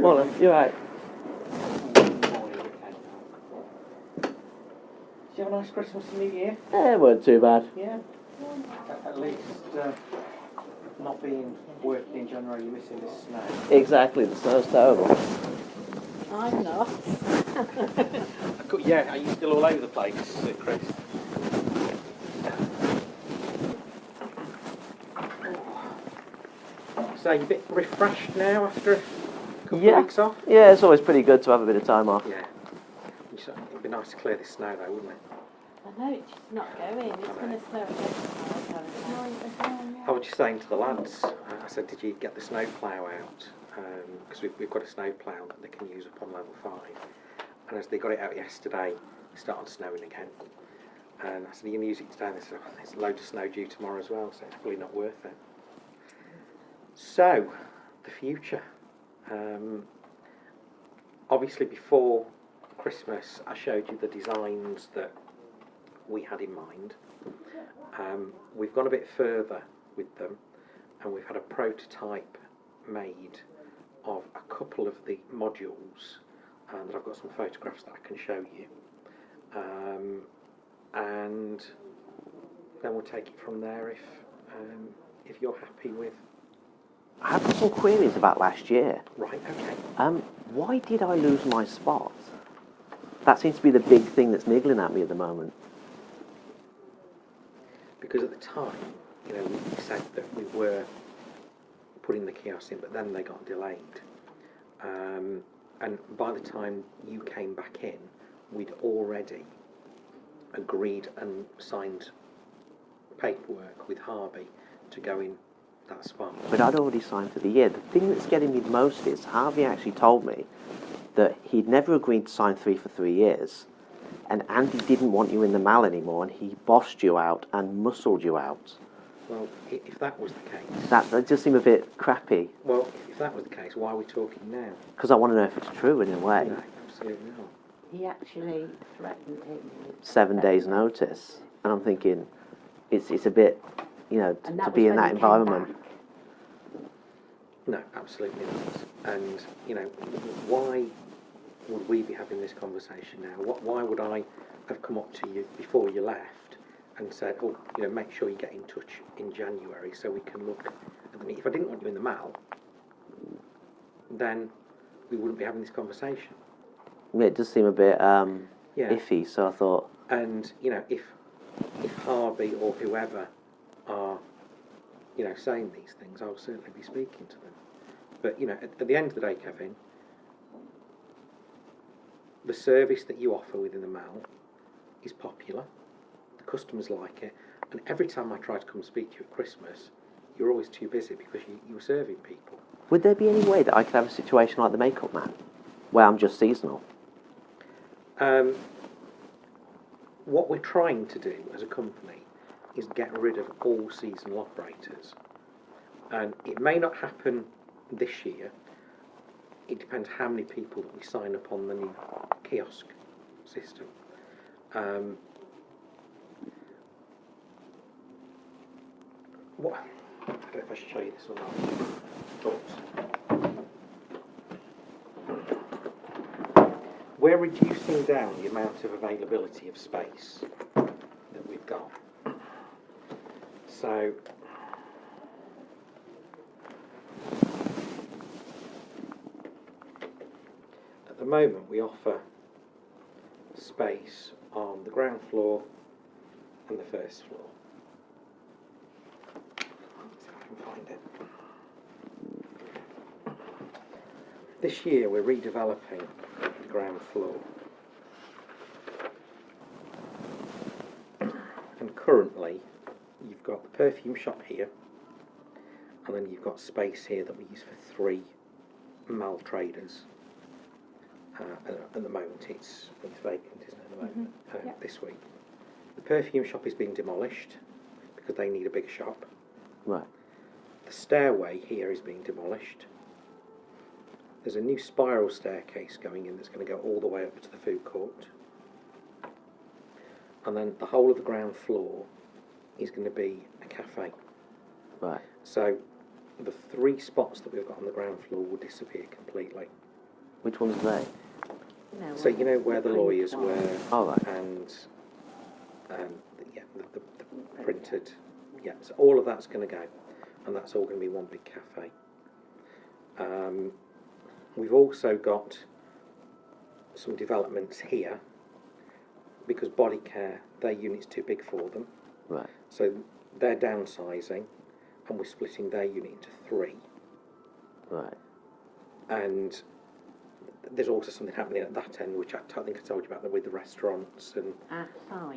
Morning, you're right. Did you have a nice Christmas and New Year? It weren't too bad. Yeah. At least not being working in January, you're missing this snow. Exactly, the snow's terrible. I'm not. Yeah, are you still all over the place, Chris? So you're a bit refreshed now after a couple of weeks off? Yeah, it's always pretty good to have a bit of time off. Yeah. It'd be nice to clear this snow though, wouldn't it? I know, it's just not going. It's going to snow again. I was just saying to the lads, I said, did you get the snow plough out? Because we've got a snow plough that they can use up on level 5. And as they got it out yesterday, it started snowing again. And I said, are you going to use it today? And they said, oh, there's loads of snow due tomorrow as well, so it's probably not worth it. So, the future. Obviously before Christmas I showed you the designs that we had in mind. We've gone a bit further with them and we've had a prototype made of a couple of the modules that I've got some photographs that I can show you, and then we'll take it from there if you're happy with. I have got some queries about last year. Right, okay. Why did I lose my spot? That seems to be the big thing that's niggling at me at the moment. Because at the time, we said that we were putting the kiosks in, but then they got delayed. And by the time you came back in, we'd already agreed and signed paperwork with Harvey to go in that spot. But I'd already signed for the year. The thing that's getting me the most is Harvey actually told me that he'd never agreed to sign 3 for 3 years, and Andy didn't want you in the mall anymore, and he bossed you out and muscled you out. Well, if that was the case... That does seem a bit crappy. Well, if that was the case, why are we talking now? Because I want to know if it's true in a way. No, absolutely not. He actually threatened him with 7 days' notice. And I'm thinking, it's a bit, And to that be was in when that he came environment. back. No, absolutely not. And, why would we be having this conversation now? Why would I have come up to you before you left and said, oh, make sure you get in touch in January so we can look at them. If I didn't want you in the mall, then we wouldn't be having this conversation. Yeah, it does seem a bit iffy, so I thought... And, if Harvey or whoever are, saying these things, I'll certainly be speaking to them. But, at the end of the day, Kevin, the service that you offer within the mall is popular. The customers like it. And every time I try to come and speak to you at Christmas, you're always too busy because you were serving people. Would there be any way that I could have a situation like the Makeup Man, where I'm just seasonal? What we're trying to do as a company is get rid of all seasonal operators. And it may not happen this year. It depends how many people that we sign up on the new kiosk system. I don't know if I should show you this or not. We're reducing down the amount of availability of space that we've got. So at the moment we offer space on the ground floor and the first floor. Let's see if I can find it. This year we're redeveloping the ground floor. And currently you've got the perfume shop here, and then you've got space here that we use for 3 mall traders. At the moment it's vacant, isn't it, at the moment, Yep. this week. The perfume shop is being demolished because they need a bigger shop. Right. The stairway here is being demolished. There's a new spiral staircase going in that's going to go all the way up to the food court. And then the whole of the ground floor is going to be a cafe. Right. So the 3 spots that we've got on the ground floor will disappear completely. Which ones are they? No, So you know where the print lawyers one. were, Oh, right. and the printed, yeah. So all of that's going to go, and that's all going to be one big cafe. We've also got some developments here because body care, their unit's too big for them, Right. so they're downsizing, and we're splitting their unit into 3. Right. And there's also something happening at that end, which I think I told you about with the restaurants and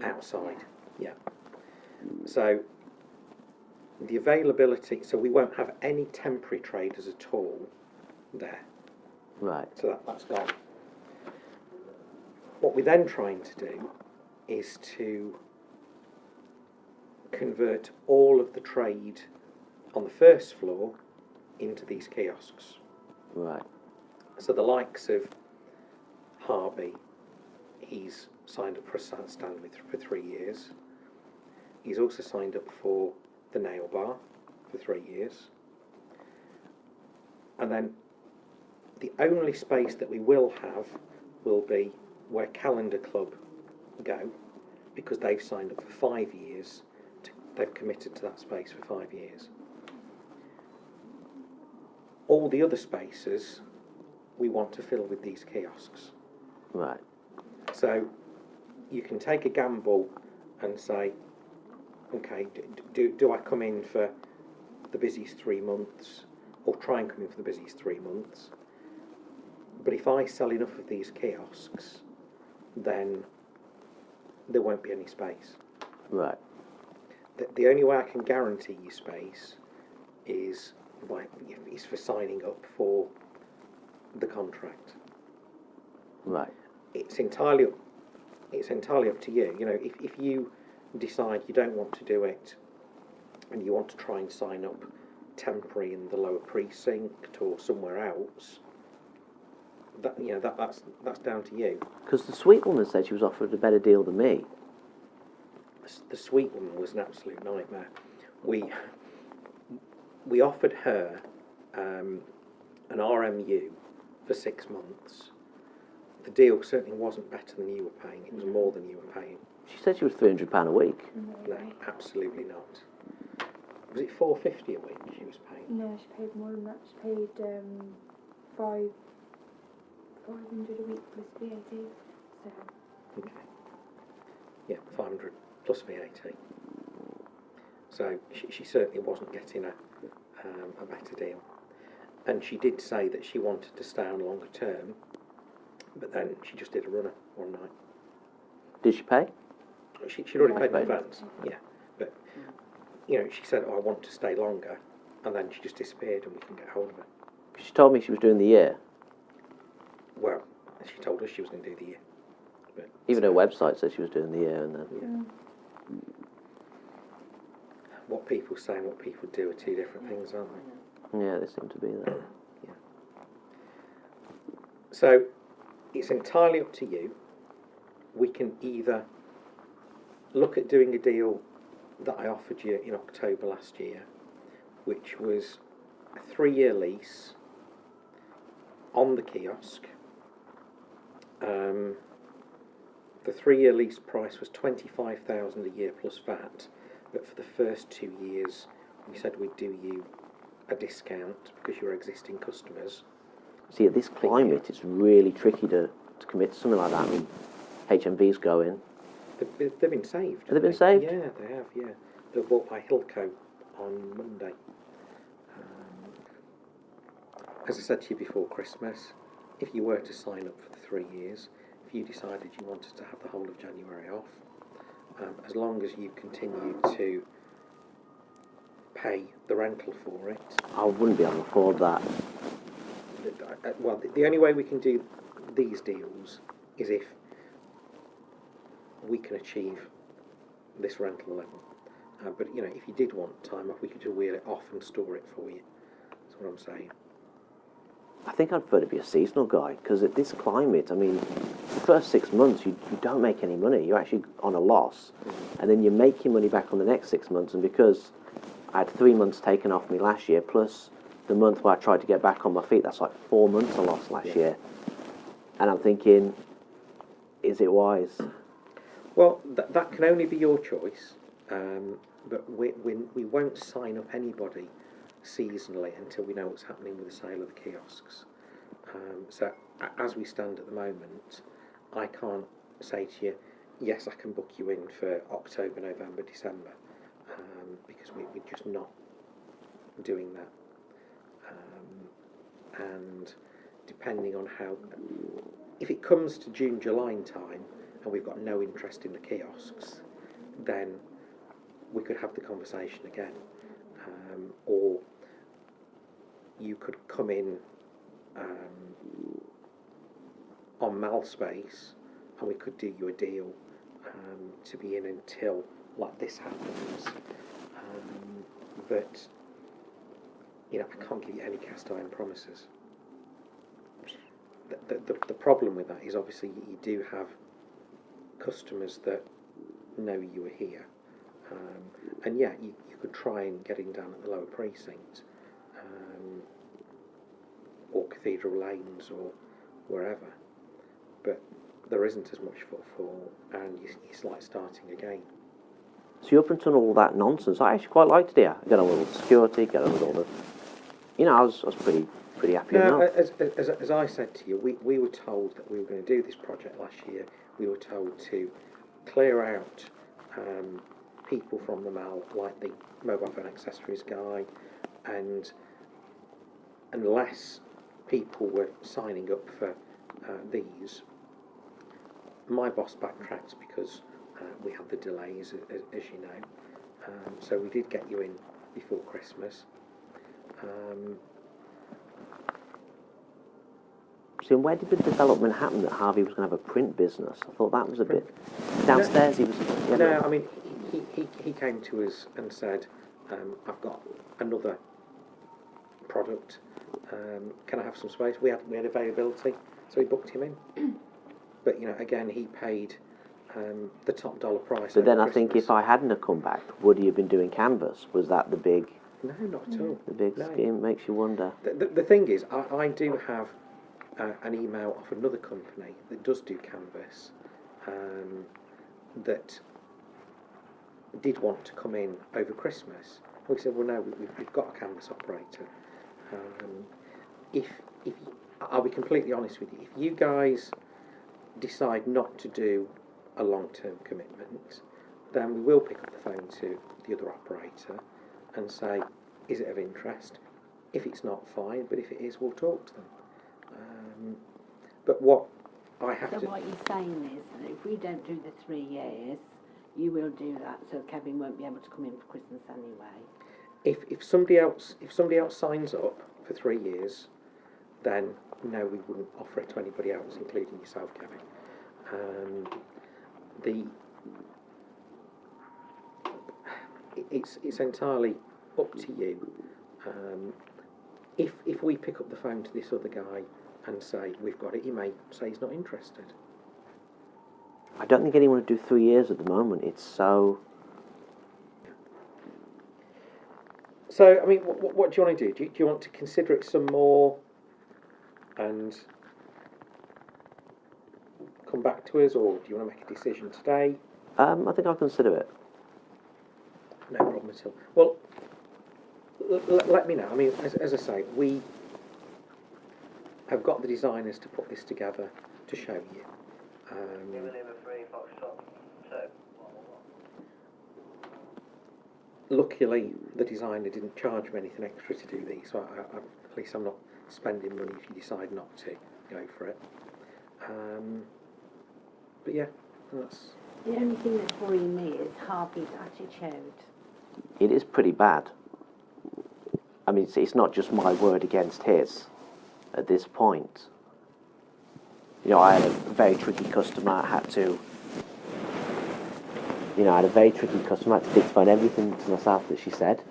outside. Yeah. So the availability, so we won't have any temporary traders at all there. Right. So that's gone. What we're then trying to do is to convert all of the trade on the first floor into these kiosks. Right. So the likes of Harvey, he's signed up for a stand for 3 years. He's also signed up for the nail bar for 3 years. And then the only space that we will have will be where Calendar Club go, because they've signed up for 5 years. They've committed to that space for 5 years. All the other spaces we want to fill with these kiosks. Right. So you can take a gamble and say, okay, do I come in for the busiest 3 months, or try and come in for the busiest 3 months? But if I sell enough of these kiosks, then there won't be any space. Right. The only way I can guarantee you space is for signing up for the contract. Right. It's entirely up to you. You know, if you decide you don't want to do it and you want to try and sign up temporary in the lower precinct or somewhere else, that's down to you. Because the sweet woman said she was offered a better deal than me. The sweet woman was an absolute nightmare. We offered her an RMU for 6 months. The deal certainly wasn't better than you were paying. It was more than you were paying. She said she was £300 a week. No, absolutely not. Was it $450 a week she was paying? No, she paid more than that. She paid $500 a week plus VAT. So Okay. Yeah, 500 plus VAT. So she certainly wasn't getting a better deal. And she did say that she wanted to stay on longer term, but then she just did a runner one night. Did she pay? She'd already Yeah, paid in paid. advance, yeah. But, you know, she said, I want to stay longer, and then she just disappeared and we couldn't get hold of her. She told me she was doing the year. Well, she told us she was going to do the year. But Even her website said she was doing the year, and then Yeah. What people say and what people do are two different things, aren't they? yeah, they seem to be there. So it's entirely up to you. We can either look at doing a deal that I offered you in October last year, which was a 3-year lease on the kiosk. The 3-year lease price was $25,000 a year plus VAT, but for the first 2 years we said we'd do you a discount because you're existing customers. See, at this climate, it's really tricky to commit to something like that. I mean, HMV's going. They've been saved. Have they been haven't saved? Yeah, they have, yeah. They were bought by Hilco on Monday. As I said to you before Christmas, if you were to sign up for the 3 years, if you decided you wanted to have the whole of January off, as long as you continue to pay the rental for it. I wouldn't be able to afford that. Well, the only way we can do these deals is if we can achieve this rental level. But, you know, if you did want time off, we could just wheel it off and store it for you. That's what I'm saying. I think I'd prefer to be a seasonal guy, because at this climate, I mean, the first 6 months you don't make any money. You're actually on a loss, and then you make your money back on the next 6 months. And because I had 3 months taken off me last year, plus the month where I tried to get back on my feet, that's like 4 months I lost last year. And I'm thinking, is it wise? Well, that can only be your choice, but we won't sign up anybody seasonally until we know what's happening with the sale of the kiosks. So as we stand at the moment, I can't say to you, yes, I can book you in for October, November, December, because we're just not doing that. And depending on how, if it comes to June, July time, and we've got no interest in the kiosks, then we could have the conversation again. Or you could come in on Mal space, and we could do you a deal to be in until like this happens. But you know, I can't give you any cast iron promises. The problem with that is obviously you do have customers that know you are here, and yeah, you could try and get in down at the lower precinct, or Cathedral Lanes or wherever, but there isn't as much footfall, and it's like starting again. So you're up until all that nonsense. I actually quite liked it here. Get on with all the security, get on with all the... You know, I was pretty happy No, enough. as I said to you, we were told that we were going to do this project last year. We were told to clear out people from the Mall, like the mobile phone accessories guy, and unless people were signing up for these, my boss backtracked because we had the delays, as you know. So we did get you in before Christmas. So where did the development happen that Harvey was going to have a print business? I thought that was a bit... Downstairs he was... Yeah, No, I mean, he came to us and said, I've got another product, can I have some space? We had availability, so we booked him in. But, you know, again, he paid the top dollar price. But then I Christmas. think if I hadn't have come back, would he have been doing canvas? Was that the big... No, not at all. The big No. scheme? Makes you wonder. The thing is, I do have an email off another company that does do canvas, that did want to come in over Christmas. We said, well, no, we've got a canvas operator. If I'll be completely honest with you, if you guys decide not to do a long-term commitment, then we will pick up the phone to the other operator and say, is it of interest? If it's not, fine, but if it is, we'll talk to them. But what I have So to... what you're saying is that if we don't do the 3 years, you will do that, so Kevin won't be able to come in for Christmas anyway. If somebody else signs up for 3 years, then no, we wouldn't offer it to anybody else, including yourself, Kevin. It's entirely up to you. If we pick up the phone to this other guy and say we've got it, he may say he's not interested. I don't think anyone would do 3 years at the moment. It's so... So, I mean, what do you want to do? Do you want to consider it some more and come back to us, or do you want to make a decision today? I think I'll consider it. No problem at all. Well, let me know. I mean, as I say, we have got the designers to put this together to show you. Luckily, the designer didn't charge me anything extra to do these, so at least I'm not spending money if you decide not to go for it. But yeah, that's... The only thing that's worrying me is Harvey's attitude. It is pretty bad. I mean, it's not just my word against his at this point. You know, I had a very tricky customer. I had to dictate everything to myself that she said.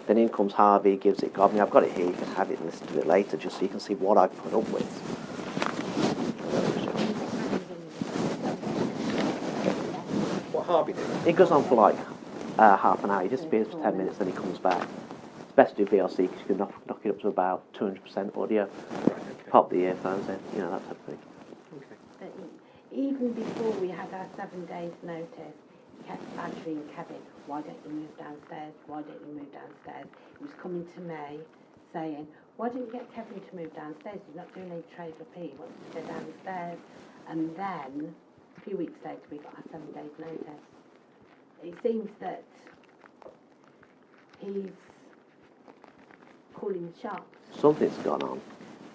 Then in comes Harvey, gives it. I mean, I've got it here. You can have it and listen to it later, just so you can see what I've put up with. What Harvey did. It goes on for like half an hour. He disappears for 10 minutes, then he comes back. best to do VLC because you can knock it up to about 200% audio. Right, okay. Pop the earphones in, you know, that type of thing. Okay. But even before we had our 7 days notice, he kept badgering Kevin, why don't you move downstairs? Why don't you move downstairs? He was coming to me saying, why don't you get Kevin to move downstairs? He's not doing any trade up here, he wants to go downstairs. And then, a few weeks later, we got our 7 days notice. It seems that he's calling the shots. Something's gone on.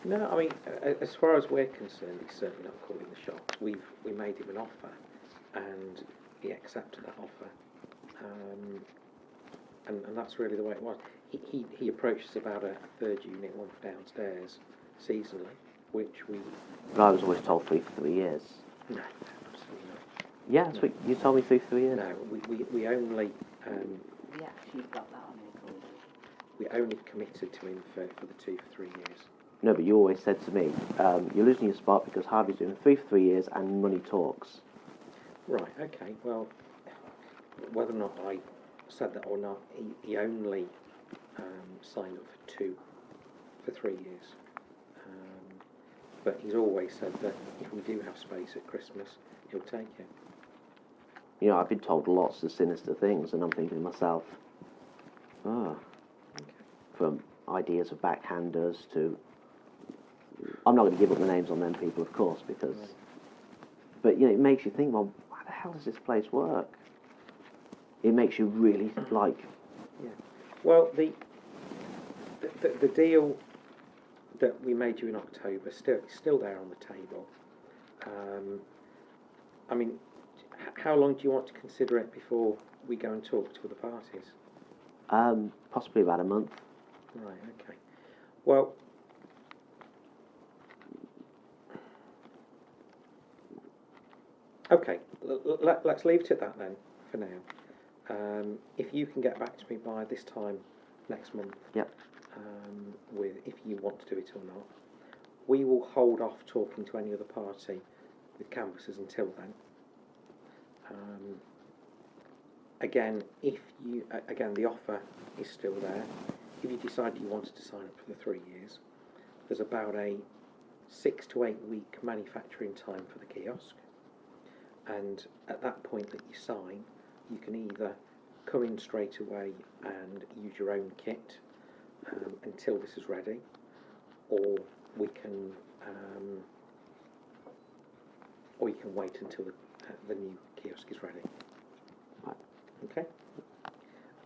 No, I mean, as far as we're concerned, he's certainly not calling the shots. We made him an offer, and he accepted that offer, and that's really the way it was. He approaches about a third unit, one downstairs, seasonally, which we... But I was always told 3 for 3 years. No, absolutely not. Yeah, that's what you told me 3 for 3 years. No, we only... We actually got that on record. we only committed to him for the 2 for 3 years. No, but you always said to me, you're losing your spot because Harvey's doing 3 for 3 years and money talks. Right, okay, well, whether or not I said that or not, he only signed up for 2 for 3 years. But he's always said that if we do have space at Christmas, he'll take it. You know, I've been told lots of sinister things, and I'm thinking to myself, Okay. from ideas of backhanders to... I'm not going to give up the names on them people, of course, because... Right. But, you know, it makes you think, well, how the hell does this place work? It makes you really, like... Yeah. Well, the deal that we made you in October still there on the table. I mean, how long do you want to consider it before we go and talk to other parties? Possibly about a month. Right, okay. Well, okay, let's leave it at that then, for now. If you can get back to me by this time next month, Yep. with if you want to do it or not, we will hold off talking to any other party with canvassers until then. Again, the offer is still there. If you decide you wanted to sign up for the 3 years, there's about a 6 to 8 week manufacturing time for the kiosk, and at that point that you sign, you can either come in straight away and use your own kit until this is ready, or we can, or you can wait until the new kiosk is ready. Right. Okay.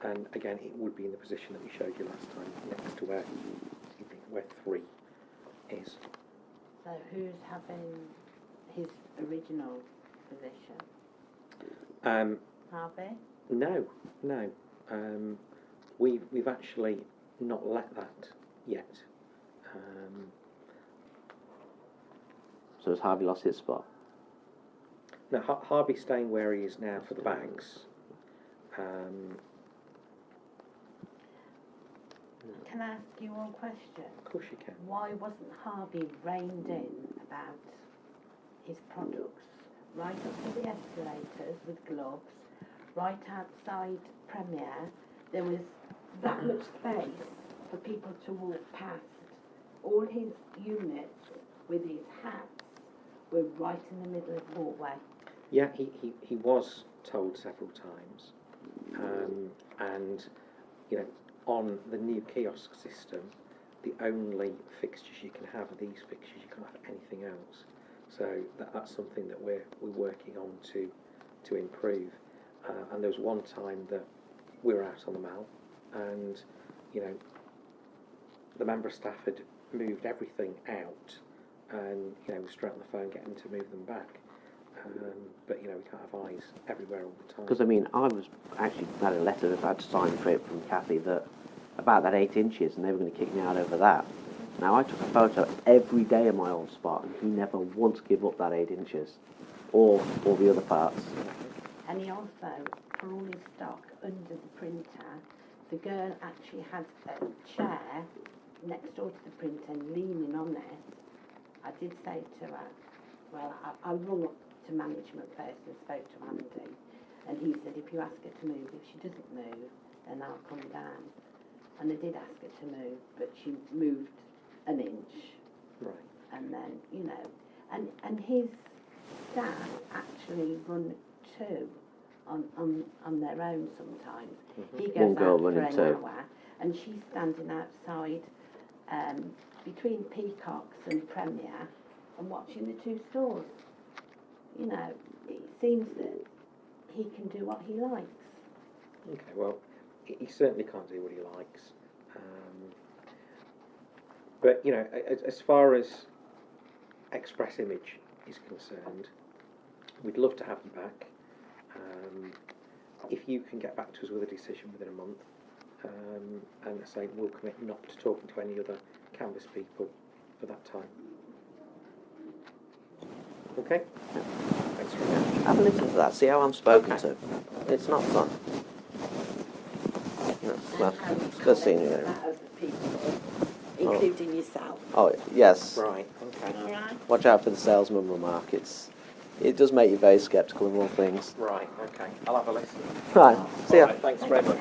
And again, it would be in the position that we showed you last time, next to where 3 is. So who's having his original position? Harvey? No. We've actually not let that yet. So has Harvey lost his spot? Now, Harvey's staying where he is now for the bags. Can I ask you one question? Of course you can. Why wasn't Harvey reined in about his products? Right up to the escalators with gloves, right outside Premier, there was that much space for people to walk past. All his units with his hats were right in the middle of the walkway. Yeah, he was told several times, and you know, on the new kiosk system, the only fixtures you can have are these fixtures. You can't have anything else. So that's something that we're working on to improve. And there was one time that we were out on the Mall, and you know, the member of staff had moved everything out, and you know, we're straight on the phone getting to move them back. But you know, we can't have eyes everywhere all the time. Because, I mean, I was actually had a letter that I had to sign for it from Kathy that about that 8 inches, and they were going to kick me out over that. Now, I took a photo every day of my old spot, and he never once gave up that 8 inches, or all the other parts. And he also, for all his stock under the printer, the girl actually had a chair next door to the printer leaning on it. I did say to her, well, I rung up to management first and spoke to Andy, and he said, if you ask her to move, if she doesn't move, then I'll come down. and I did ask her to move, but she moved an inch, Right. and then, you know, and his staff actually run two on their own sometimes. He goes One girl out for running an two. hour, and she's standing outside between Peacocks and Premier and watching the two stores. You know, it seems that he can do what he likes. Okay, well, he certainly can't do what he likes. But, you know, as far as Xpress Image is concerned, we'd love to have you back. If you can get back to us with a decision within a month, and I say we'll commit not to talking to any other canvas people for that time. Okay? Thanks very much. Have a listen to that. See how I'm spoken Okay. to. It's not fun. Well, And how you it's good seeing you. comment about other people, including yourself. Oh yes. Right, okay. All right. Watch out for the salesman remark. It does make you very sceptical of all things. Right, okay. I'll have a listen. Right. See ya. All right, thanks very much.